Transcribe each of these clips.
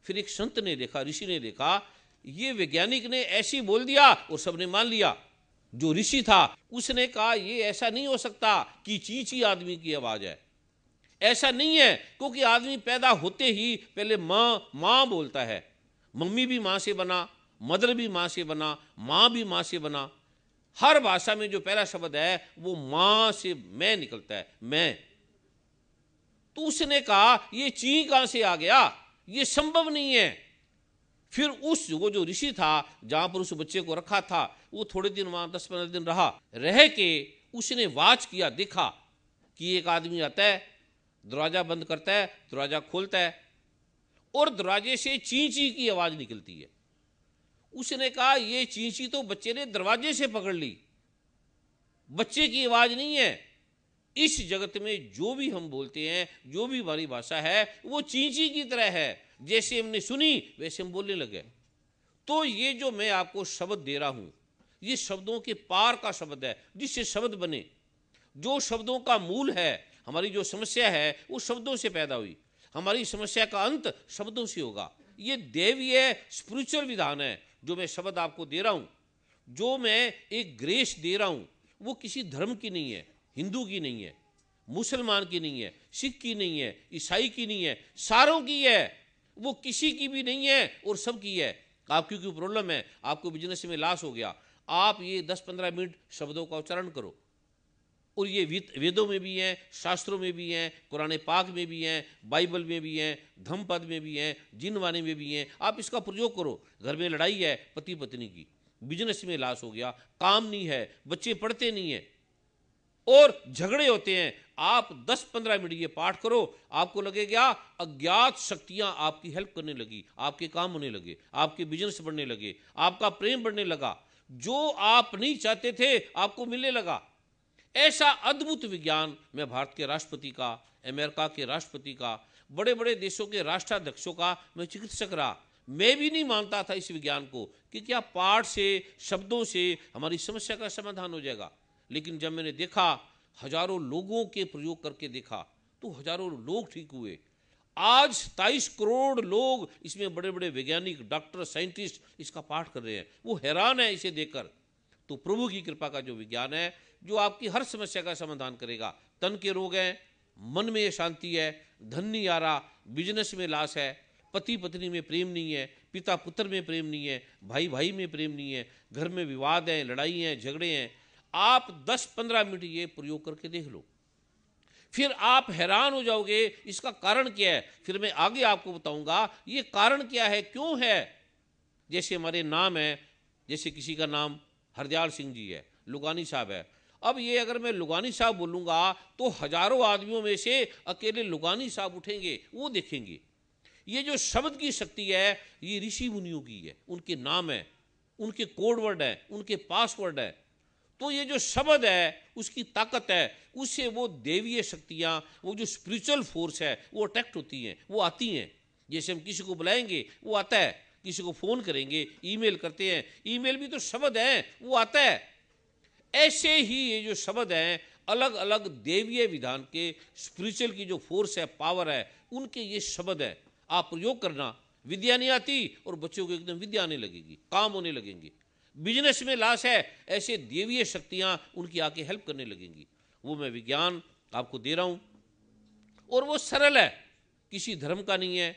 फिर एक संत ने देखा, ऋषि ने देखा, ये वैज्ञानिक ने ऐसे बोल दिया और सबने मान लिया। जो ऋषि था उसने कहा ये ऐसा नहीं हो सकता कि चींची आदमी की आवाज है, ऐसा नहीं है, क्योंकि आदमी पैदा होते ही पहले माँ माँ बोलता है। मम्मी भी माँ से बना, मदर भी माँ से बना, माँ भी माँ से बना। हर भाषा में जो पहला शब्द है वो माँ से मैं निकलता है, मैं। तो उसने कहा ये ची कहां से आ गया, ये संभव नहीं है। फिर वो जो ऋषि था जहां पर उस बच्चे को रखा था, वो थोड़े दिन वहां 10-15 दिन रह के उसने वाच किया, देखा कि एक आदमी आता है, दरवाजा बंद करता है, दरवाजा खोलता है और दरवाजे से चींची की आवाज निकलती है। उसने कहा ये चींची तो बच्चे ने दरवाजे से पकड़ ली, बच्चे की आवाज नहीं है। इस जगत में जो भी हम बोलते हैं, जो भी हमारी भाषा है, वो चींची की तरह है, जैसे हमने सुनी वैसे हम बोलने लगे। तो ये जो मैं आपको शब्द दे रहा हूं, ये शब्दों के पार का शब्द है, जिससे शब्द बने। जो शब्दों का मूल है, हमारी जो समस्या है वो शब्दों से पैदा हुई, हमारी समस्या का अंत शब्दों से होगा। ये दैवीय स्पिरिचुअल विधान है जो मैं शब्द आपको दे रहा हूं, जो मैं एक ग्रेस दे रहा हूं, वो किसी धर्म की नहीं है, हिंदू की नहीं है, मुसलमान की नहीं है, सिख की नहीं है, ईसाई की नहीं है, सारों की है। वो किसी की भी नहीं है और सब की है। आपकी कोई प्रॉब्लम है, आपको बिजनेस में लॉस हो गया, आप ये 10-15 मिनट शब्दों का उच्चारण करो। और ये वेदों में भी हैं, शास्त्रों में भी हैं, कुरान पाक में भी हैं, बाइबल में भी हैं, धम्मपद में भी हैं, जिनवाणी में भी हैं। आप इसका प्रयोग करो। घर में लड़ाई है पति पत्नी की, बिजनेस में लॉस हो गया, काम नहीं है, बच्चे पढ़ते नहीं हैं और झगड़े होते हैं, आप 10-15 मिनट ये पाठ करो, आपको लगेगा अज्ञात शक्तियां आपकी हेल्प करने लगी, आपके काम होने लगे, आपके बिजनेस बढ़ने लगे, आपका प्रेम बढ़ने लगा, जो आप नहीं चाहते थे आपको मिलने लगा। ऐसा अद्भुत विज्ञान मैं भारत के राष्ट्रपति का, अमेरिका के राष्ट्रपति का, बड़े बड़े देशों के राष्ट्राध्यक्षों का मैं चिकित्सक रहा। मैं भी नहीं मानता था इस विज्ञान को कि क्या पाठ से, शब्दों से हमारी समस्या का समाधान हो जाएगा। लेकिन जब मैंने देखा, हजारों लोगों के प्रयोग करके देखा, तो हजारों लोग ठीक हुए। आज 27 करोड़ लोग इसमें, बड़े बड़े वैज्ञानिक, डॉक्टर, साइंटिस्ट इसका पाठ कर रहे हैं। वो हैरान है इसे देखकर। तो प्रभु की कृपा का जो विज्ञान है, जो आपकी हर समस्या का समाधान करेगा। तन के रोग हैं, मन में शांति है, धन नहीं आ रहा, बिजनेस में लॉस है, पति पत्नी में प्रेम नहीं है, पिता पुत्र में प्रेम नहीं है, भाई भाई में प्रेम नहीं है, घर में विवाद है, लड़ाई है, झगड़े हैं। आप 10-15 मिनट ये प्रयोग करके देख लो, फिर आप हैरान हो जाओगे इसका कारण क्या है। फिर मैं आगे आपको बताऊंगा ये कारण क्या है, क्यों है। जैसे हमारे नाम है, जैसे किसी का नाम हरदयाल सिंह जी है, लुगानी साहब है। अब ये अगर मैं लुगानी साहब बोलूंगा तो हजारों आदमियों में से अकेले लुगानी साहब उठेंगे, वो देखेंगे। ये जो शब्द की शक्ति है ये ऋषि मुनियों की है, उनके नाम है, उनके कोड वर्ड है, उनके पासवर्ड है। तो ये जो शब्द है उसकी ताकत है, उससे वो देवीय शक्तियां, वो जो स्पिरिचुअल फोर्स है वो अट्रैक्ट होती हैं, वो आती हैं। जैसे हम किसी को बुलाएंगे वो आता है, किसी को फोन करेंगे, ईमेल करते हैं, ईमेल भी तो शब्द है, वो आता है। ऐसे ही ये जो शब्द हैं, अलग अलग देवीय विधान के, स्पिरिचुअल की जो फोर्स है, पावर है, उनके ये शब्द है। आप प्रयोग करना, विद्या नहीं आती और बच्चों को एकदम विद्या आने लगेगी, काम होने लगेंगे। बिजनेस में लॉस है, ऐसे देवीय शक्तियां उनकी आके हेल्प करने लगेंगी। वो मैं विज्ञान आपको दे रहा हूं और वो सरल है, किसी धर्म का नहीं है,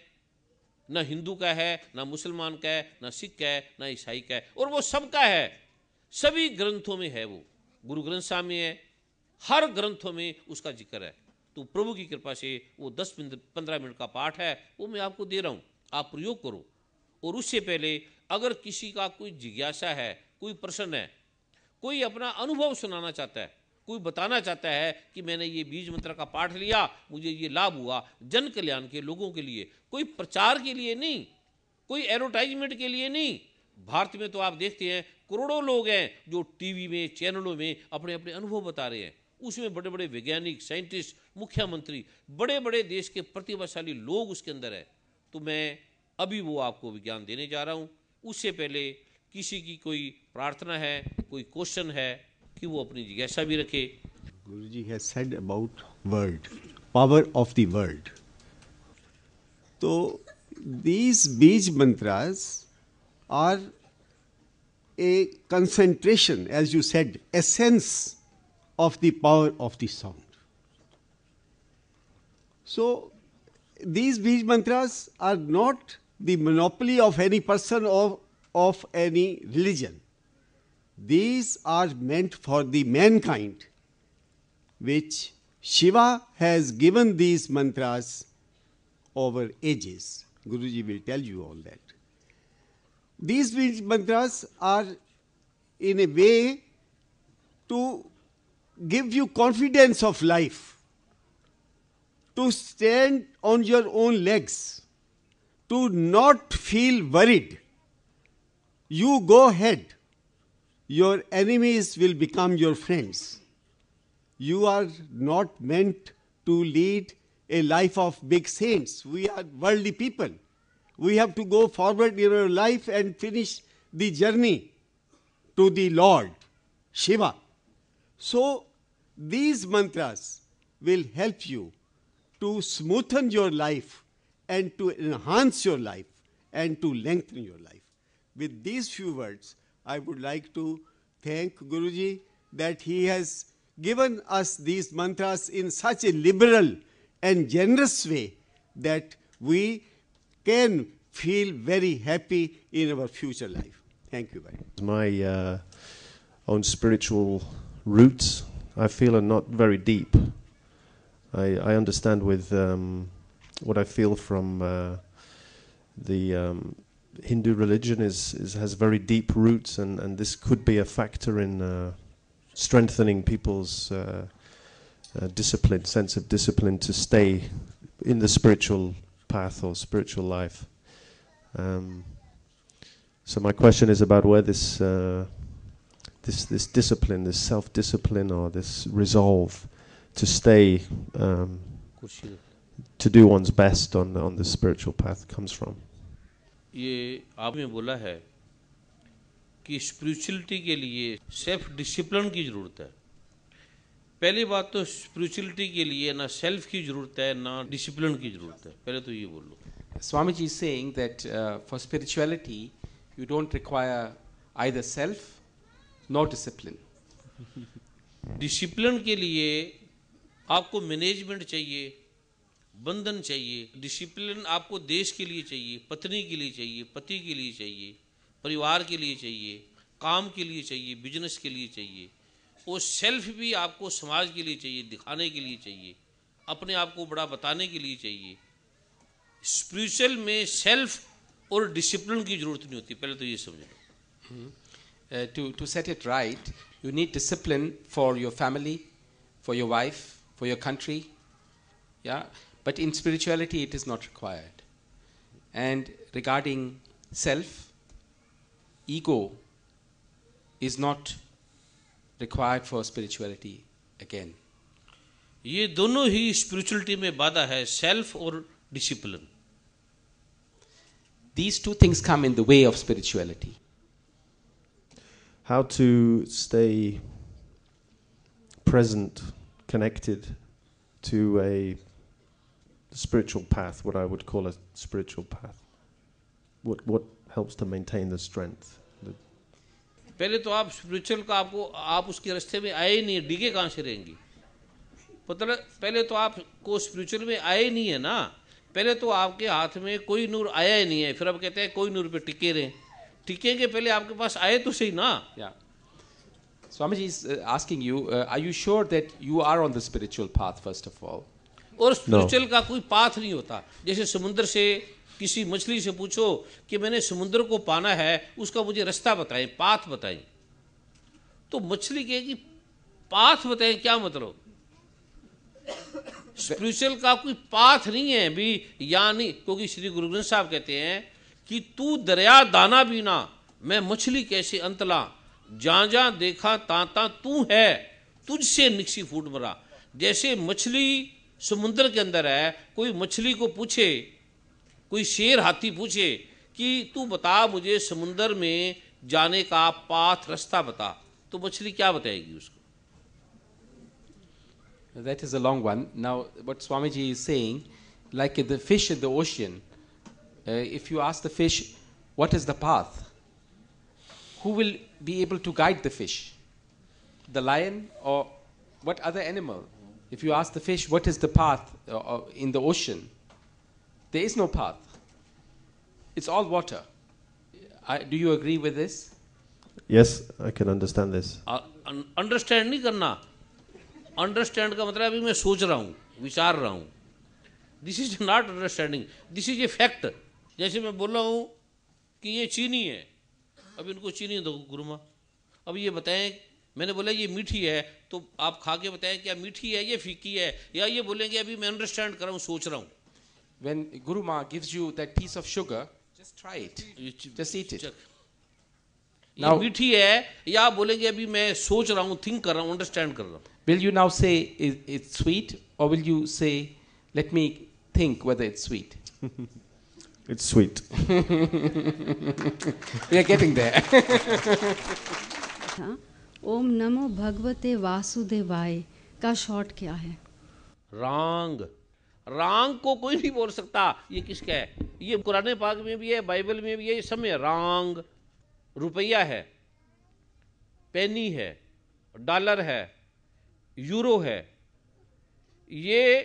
ना हिंदू का है, ना मुसलमान का है, ना सिख का है, ना ईसाई का है, और वो सबका है। सभी ग्रंथों में है, वो गुरु ग्रंथ साहब में है, हर ग्रंथों में उसका जिक्र है। तो प्रभु की कृपा से वो 10-15 मिनट का पाठ है, वो मैं आपको दे रहा हूं, आप प्रयोग करो। और उससे पहले अगर किसी का कोई जिज्ञासा है, कोई प्रश्न है, कोई अपना अनुभव सुनाना चाहता है, कोई बताना चाहता है कि मैंने ये बीज मंत्र का पाठ लिया, मुझे ये लाभ हुआ, जन कल्याण के, लोगों के लिए, कोई प्रचार के लिए नहीं, कोई एडवर्टाइजमेंट के लिए नहीं। भारत में तो आप देखते हैं करोड़ों लोग हैं जो टीवी में, चैनलों में अपने अपने अनुभव बता रहे हैं। उसमें बड़े बड़े वैज्ञानिक, साइंटिस्ट, मुख्यमंत्री, बड़े बड़े देश के प्रतिभाशाली लोग उसके अंदर है। तो मैं अभी वो आपको विज्ञान देने जा रहा हूँ। उससे पहले किसी की कोई प्रार्थना है, कोई क्वेश्चन है, कि वो अपनी जिज्ञासा भी रखे। Guruji has said about word, power of the word. तो these Bij mantras are a concentration, as you said, essence of the power of the sound. So, these Bij mantras are not the monopoly of any person or of any religion. These are meant for the mankind, which Shiva has given these mantras over ages. Guruji will tell you all that. These Bij mantras are in a way to give you confidence of life, to stand on your own legs, to not feel worried. You go ahead. Your enemies will become your friends. You are not meant to lead a life of big saints. We are worldly people. We have to go forward in our life and finish the journey to the Lord, Shiva. So, these mantras will help you to smoothen your life and to enhance your life and to lengthen your life. With these few words, I would like to thank Guruji that he has given us these mantras in such a liberal and generous way that we can feel very happy in our future life. Thank you very much. My own spiritual roots, I feel, are not very deep. I understand with what I feel from the Hindu religion has very deep roots, and this could be a factor in strengthening people's discipline, sense of discipline to stay in the spiritual path or spiritual life. So my question is about where this discipline, this self-discipline, or this resolve to stay, to do one's best on the spiritual path comes from. ये आपने बोला है कि spirituality के लिए self discipline की ज़रूरत है। पहली बात तो स्पिरिचुअलिटी के लिए ना सेल्फ की ज़रूरत है ना डिसिप्लिन की ज़रूरत है। पहले तो ये बोलो। Swamiji is saying that for spirituality you don't require either self nor discipline. Discipline के लिए आपको मैनेजमेंट चाहिए, बंधन चाहिए। डिसिप्लिन आपको देश के लिए चाहिए, पत्नी के लिए चाहिए, पति के लिए चाहिए, परिवार के लिए चाहिए, काम के लिए चाहिए, बिजनेस के लिए चाहिए। वो सेल्फ भी आपको समाज के लिए चाहिए, दिखाने के लिए चाहिए, अपने आप को बड़ा बताने के लिए चाहिए। स्पिरिचुअल में सेल्फ और डिसिप्लिन की जरूरत नहीं होती। पहले तो ये समझो। To set it right, you need discipline for your family, for your wife, for your country. Yeah, but in spirituality it is not required. And regarding self, ego is not required for spirituality again. ये दोनों ही spirituality में बाधा है, self और discipline. These two things come in the way of spirituality. How to stay present, connected to a spiritual path, what I would call a spiritual path. What helps to maintain the strength? पहले तो आप spiritual का आप उसके रास्ते में आए ही नहीं, डिगे कहाँ से रहेंगी? पहले तो आपको स्पिरिचुअल में आए ही नहीं है ना। पहले तो आपके हाथ में कोई नूर आया ही नहीं है, फिर आप कहते हैं कोई नूर पे टिके रहे। टिकेंगे पहले आपके पास आए तो सही ना। Yeah. Swamiji is asking you, are you sure that you are on the spiritual path first of all? और स्पिरिचुअल का कोई पाथ नहीं होता। जैसे समुद्र से किसी मछली से पूछो कि मैंने समुद्र को पाना है, उसका मुझे रास्ता बताएं, पाथ बताएं, तो मछली कहेगी पाथ बताएं, क्या मतलब? स्पिरिचुअल का कोई पाथ नहीं है भी, या नहीं, क्योंकि श्री गुरु ग्रंथ साहब कहते हैं कि तू दरिया दाना बीना, मैं मछली कैसे अंतला, जहां जहां देखा तांता तू है, तुझसे निक्सी फूट मरा। जैसे मछली समुद्र के अंदर है, कोई मछली को पूछे, कोई शेर हाथी पूछे कि तू बता मुझे समुद्र में जाने का पाथ रास्ता बता, तो मछली क्या बताएगी उसको? That is a long one. Now, what Swamiji is saying, like the fish in the ocean, if you ask the fish, what is the path? Who will be able to guide the fish? The lion or what other animal? If you ask the fish, what is the path in the ocean? There is no path. It's all water. Do you agree with this? Yes, I can understand this. Understand नहीं करना. Understand का मतलब अभी मैं सोच रहा हूँ, विचार रहा हूँ. This is not understanding, this is a fact. जैसे मैं बोल रहा हूँ कि ये चीनी है, अब इनको चीनी दो गुरुमा, अब ये बताएं, मैंने बोला ये मीठी है, तो आप खा के बताएं क्या मीठी है, ये फीकी है, या ये बोलेंगे अभी मैं अंडरस्टैंड कर रहा हूँ, सोच रहा हूँ. When Guru Ma gives you that piece of sugar, just try it. Just eat it. ये मीठी है, या आप बोलेंगे अभी मैं सोच रहा हूँ, थिंक कर रहा हूँ, अंडरस्टैंड कर रहा हूँ. Will you now say it's sweet, or will you say, let me think whether it's sweet? It's sweet. We are getting there. ओम नमो भगवते वासुदेवाय का शॉर्ट क्या है? रांग. रांग को कोई नहीं बोल सकता. ये किसका है? ये कुरान पाक में भी है, बाइबल में भी है, ये सब में. रांग रुपया है, पेनी है, डॉलर है, यूरो है. ये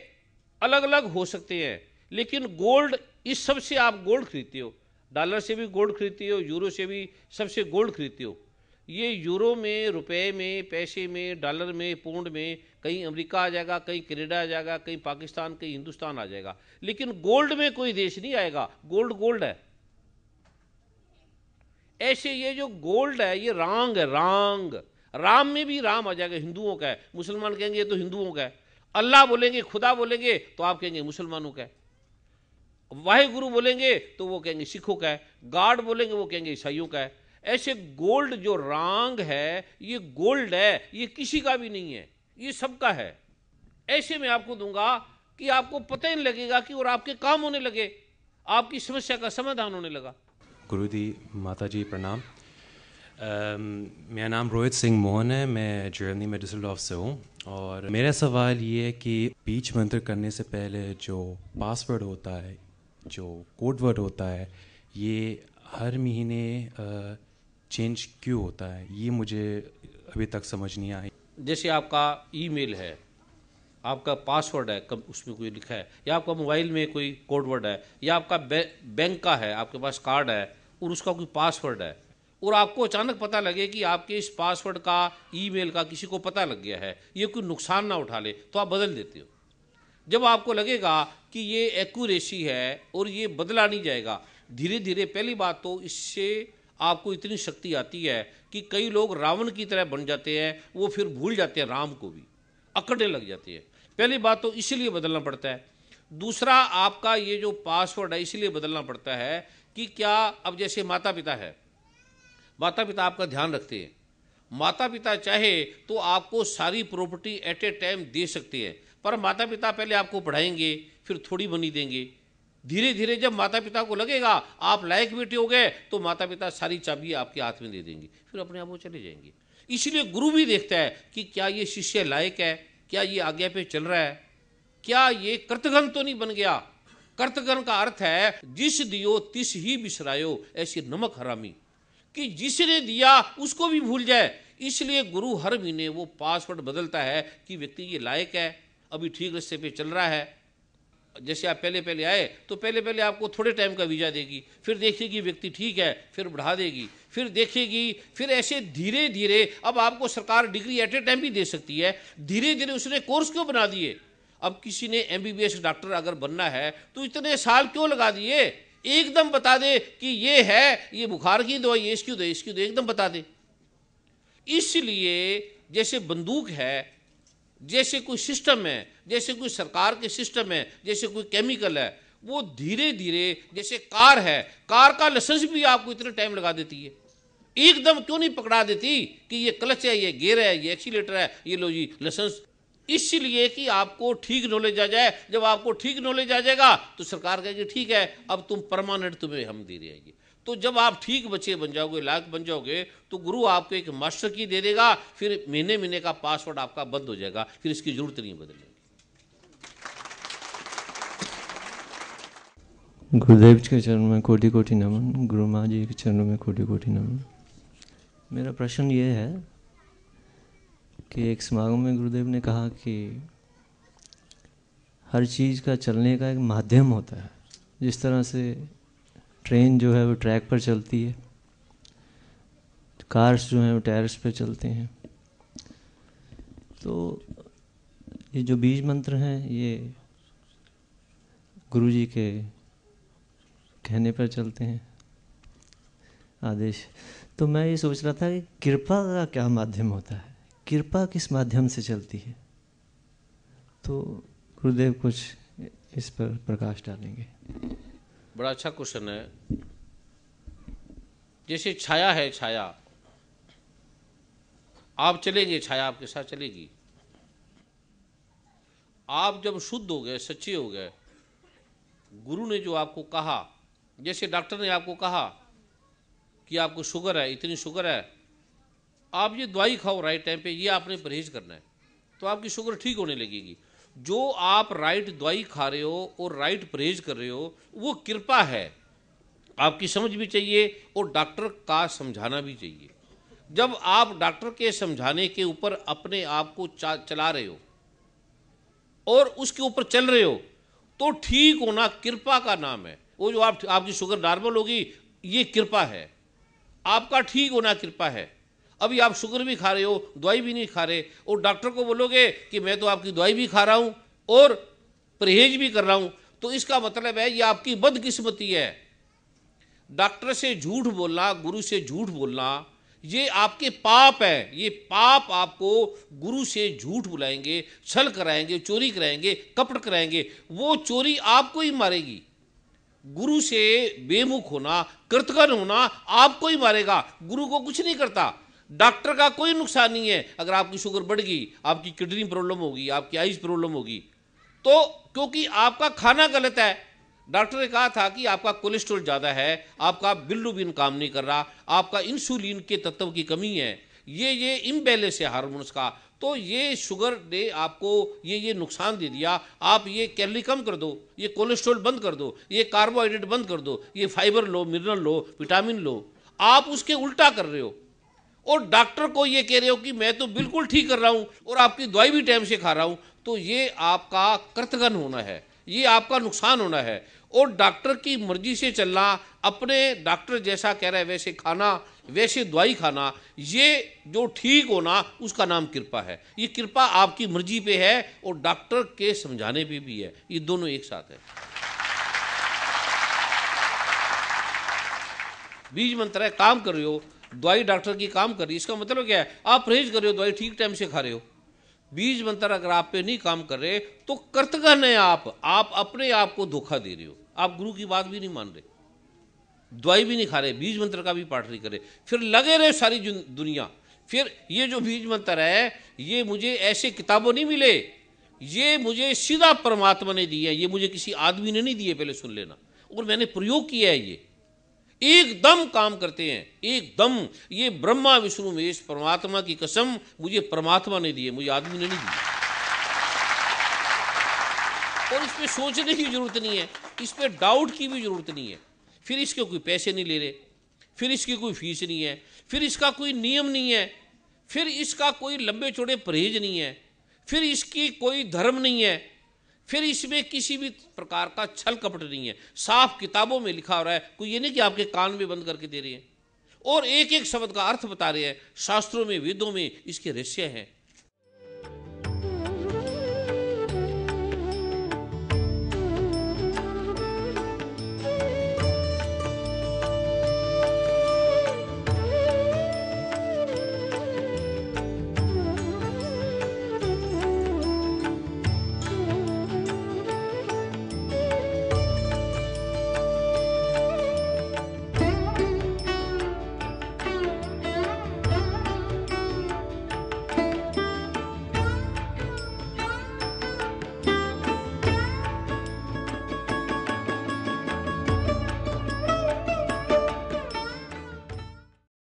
अलग अलग हो सकते हैं, लेकिन गोल्ड, इस सब से आप गोल्ड खरीदते हो. डॉलर से भी गोल्ड खरीदते हो, यूरो से भी सबसे गोल्ड खरीदते हो. ये यूरो में, रुपए में, पैसे में, डॉलर में, पाउंड में, कहीं अमेरिका आ जाएगा, कहीं कनाडा आ जाएगा, कहीं पाकिस्तान, कहीं हिंदुस्तान आ जाएगा, लेकिन गोल्ड में कोई देश नहीं आएगा. गोल्ड गोल्ड है. ऐसे ये जो गोल्ड है ये रांग है. रांग, राम में भी राम आ जाएगा, हिंदुओं का है. मुसलमान कहेंगे ये तो हिंदुओं का है. अल्लाह बोलेंगे, खुदा बोलेंगे तो आप कहेंगे मुसलमानों का है. वाहिगुरु बोलेंगे तो वो कहेंगे सिखों का है. गॉड बोलेंगे वो कहेंगे ईसाइयों का है. ऐसे गोल्ड जो रांग है, ये गोल्ड है, ये किसी का भी नहीं है, ये सबका है. ऐसे मैं आपको दूंगा कि आपको पता ही नहीं लगेगा कि, और आपके काम होने लगे, आपकी समस्या का समाधान होने लगा. गुरुजी, माता जी प्रणाम. मेरा नाम रोहित सिंह मोहन है, मैं जर्मनी में डिसल्डॉर्फ से हूँ. और मेरा सवाल ये है कि बीज मंत्र करने से पहले जो पासवर्ड होता है, जो कोड वर्ड होता है, ये हर महीने चेंज क्यों होता है, ये मुझे अभी तक समझ नहीं आई. जैसे आपका ईमेल है, आपका पासवर्ड है, उसमें कोई लिखा है, या आपका मोबाइल में कोई कोड वर्ड है, या आपका बैंक का है, आपके पास कार्ड है और उसका कोई पासवर्ड है, और आपको अचानक पता लगे कि आपके इस पासवर्ड का, ईमेल का किसी को पता लग गया है, ये कोई नुकसान ना उठा ले, तो आप बदल देते हो. जब आपको लगेगा कि ये एक्यूरेसी है और ये बदला नहीं जाएगा, धीरे धीरे, पहली बात तो इससे आपको इतनी शक्ति आती है कि कई लोग रावण की तरह बन जाते हैं, वो फिर भूल जाते हैं राम को भी, अकड़ने लग जाते हैं. पहली बात तो इसलिए बदलना पड़ता है. दूसरा, आपका ये जो पासवर्ड है इसलिए बदलना पड़ता है कि क्या, अब जैसे माता पिता है, माता पिता आपका ध्यान रखते हैं. माता पिता चाहे तो आपको सारी प्रॉपर्टी एट ए टाइम दे सकते हैं, पर माता पिता पहले आपको पढ़ाएंगे, फिर थोड़ी बनी देंगे. धीरे धीरे जब माता पिता को लगेगा आप लायक बेटे हो गए, तो माता पिता सारी चाबी आपके हाथ में दे देंगे, फिर अपने आप वो चले जाएंगे. इसलिए गुरु भी देखता है कि क्या ये शिष्य लायक है, क्या ये आज्ञा पे चल रहा है, क्या ये कृतघ्न तो नहीं बन गया. कृतघ्न का अर्थ है जिस दियो तिस ही बिसरायो, ऐसे नमक हरामी, कि जिसने दिया उसको भी भूल जाए. इसलिए गुरु हर महीने वो पासवर्ड बदलता है कि व्यक्ति ये लायक है, अभी ठीक रास्ते पे चल रहा है. जैसे आप पहले पहले आए तो पहले पहले आपको थोड़े टाइम का वीज़ा देगी, फिर देखेगी व्यक्ति ठीक है, फिर बढ़ा देगी, फिर देखेगी, फिर ऐसे धीरे धीरे. अब आपको सरकार डिग्री एट ए टाइम भी दे सकती है. धीरे धीरे उसने कोर्स क्यों बना दिए. अब किसी ने MBBS डॉक्टर अगर बनना है तो इतने साल क्यों लगा दिए. एकदम बता दे कि ये है, ये बुखार की दवाई, ये इसकी दो, इसकी दो, एकदम बता दे. इसलिए जैसे बंदूक है, जैसे कोई सिस्टम है, जैसे कोई सरकार के सिस्टम है, जैसे कोई केमिकल है, वो धीरे धीरे, जैसे कार है, कार का लाइसेंस भी आपको इतने टाइम लगा देती है. एकदम क्यों नहीं पकड़ा देती कि ये क्लच है, ये गियर है, ये एक्सीलेटर है, ये लो जी लाइसेंस. इसलिए कि आपको ठीक नॉलेज आ जाए. जब आपको ठीक नॉलेज आ जाएगा तो सरकार कहेगी ठीक है, अब तुम परमानेंट तुम्हें हम दे देंगे. तो जब आप ठीक बच्चे बन जाओगे, लायक बन जाओगे, तो गुरु आपको एक मास्टर की दे देगा. फिर महीने महीने का पासवर्ड आपका बंद हो जाएगा, फिर इसकी जरूरत नहीं बदलेगी. गुरुदेव के चरणों में कोटि कोटि नमन, गुरु माँ जी के चरणों में कोटि कोटि नमन। मेरा प्रश्न ये है कि एक समागम में गुरुदेव ने कहा कि हर चीज़ का चलने का एक माध्यम होता है। जिस तरह से ट्रेन जो है वो ट्रैक पर चलती है, कार्स जो हैं वो टायर्स पे चलते हैं, तो ये जो बीज मंत्र हैं ये गुरुजी के कहने पर चलते हैं, आदेश। तो मैं ये सोच रहा था कि कृपा का क्या माध्यम होता है, कृपा किस माध्यम से चलती है? तो गुरुदेव कुछ इस पर प्रकाश डालेंगे। बड़ा अच्छा क्वेश्चन है। जैसे छाया है, छाया, आप चलेंगे, छाया आपके साथ चलेगी। आप जब शुद्ध हो गए, सच्चे हो गए, गुरु ने जो आपको कहा, जैसे डॉक्टर ने आपको कहा कि आपको शुगर है, इतनी शुगर है, आप ये दवाई खाओ राइट टाइम पे, ये आपने परहेज करना है, तो आपकी शुगर ठीक होने लगेगी। जो आप राइट दवाई खा रहे हो और राइट परहेज कर रहे हो, वो कृपा है। आपकी समझ भी चाहिए और डॉक्टर का समझाना भी चाहिए। जब आप डॉक्टर के समझाने के ऊपर अपने आप को चला रहे हो और उसके ऊपर चल रहे हो, तो ठीक होना कृपा का नाम है। वो जो आपकी शुगर नॉर्मल होगी, ये कृपा है। आपका ठीक होना कृपा है। अभी आप शुगर भी खा रहे हो, दवाई भी नहीं खा रहे, और डॉक्टर को बोलोगे कि मैं तो आपकी दवाई भी खा रहा हूं और परहेज भी कर रहा हूं, तो इसका मतलब है ये आपकी बदकिस्मती है। डॉक्टर से झूठ बोलना, गुरु से झूठ बोलना, ये आपके पाप है। ये पाप आपको गुरु से झूठ बुलाएंगे, छल कराएंगे, चोरी कराएंगे, कपट कराएंगे। वो चोरी आपको ही मारेगी। गुरु से बेमुख होना, कृतघ्न होना आपको ही मारेगा, गुरु को कुछ नहीं करता। डॉक्टर का कोई नुकसान नहीं है। अगर आपकी शुगर बढ़ गई, आपकी किडनी प्रॉब्लम होगी, आपकी आइज प्रॉब्लम होगी, तो क्योंकि आपका खाना गलत है। डॉक्टर ने कहा था कि आपका कोलेस्ट्रॉल ज़्यादा है, आपका बिलिरुबिन काम नहीं कर रहा, आपका इंसुलिन के तत्व की कमी है, ये इम्बैलेंस है हार्मोन्स का, तो ये शुगर ने आपको ये नुकसान दे दिया। आप ये कैलोरी कम कर दो, ये कोलेस्ट्रॉल बंद कर दो, ये कार्बोहाइड्रेट बंद कर दो, ये फाइबर लो, मिनरल लो, विटामिन लो। आप उसके उल्टा कर रहे हो और डॉक्टर को ये कह रहे हो कि मैं तो बिल्कुल ठीक कर रहा हूँ और आपकी दवाई भी टाइम से खा रहा हूँ। तो ये आपका कृतघ्न होना है, ये आपका नुकसान होना है। और डॉक्टर की मर्जी से चलना, अपने डॉक्टर जैसा कह रहा है वैसे खाना, वैसे दवाई खाना, ये जो ठीक होना, उसका नाम कृपा है। ये कृपा आपकी मर्जी पे है और डॉक्टर के समझाने पे भी है। ये दोनों एक साथ है। बीज मंत्र है, काम कर रहे हो, दवाई डॉक्टर की काम कर रही है, इसका मतलब क्या है? आप परहेज कर रहे हो, दवाई ठीक टाइम से खा रहे हो। बीज मंत्र अगर आप पे नहीं काम कर रहे तो कृतघ्न है आप अपने आप को धोखा दे रहे हो। आप गुरु की बात भी नहीं मान रहे, दवाई भी नहीं खा रहे, बीज मंत्र का भी पाठ नहीं करे, फिर लगे रहे सारी दुनिया। फिर ये जो बीज मंत्र है, ये मुझे ऐसे किताबों नहीं मिले, ये मुझे सीधा परमात्मा ने दिए, ये मुझे किसी आदमी ने नहीं दिए, पहले सुन लेना। और मैंने प्रयोग किया है, ये एकदम काम करते हैं, एकदम। ये ब्रह्मा विष्णु महेश परमात्मा की कसम, मुझे परमात्मा ने दिए, मुझे आदमी ने नहीं दिए। और इस पे सोचने की जरूरत नहीं है, इस पे डाउट की भी जरूरत नहीं है। फिर इसके कोई पैसे नहीं ले रहे, फिर इसकी कोई फीस नहीं है, फिर इसका कोई नियम नहीं है, फिर इसका कोई लंबे चौड़े परहेज नहीं है, फिर इसकी कोई धर्म नहीं है, फिर इसमें किसी भी प्रकार का छल कपट नहीं है। साफ किताबों में लिखा हो रहा है, कोई ये नहीं कि आपके कान में बंद करके दे रहे हैं। और एक एक शब्द का अर्थ बता रहे हैं। शास्त्रों में, वेदों में इसके रहस्य हैं।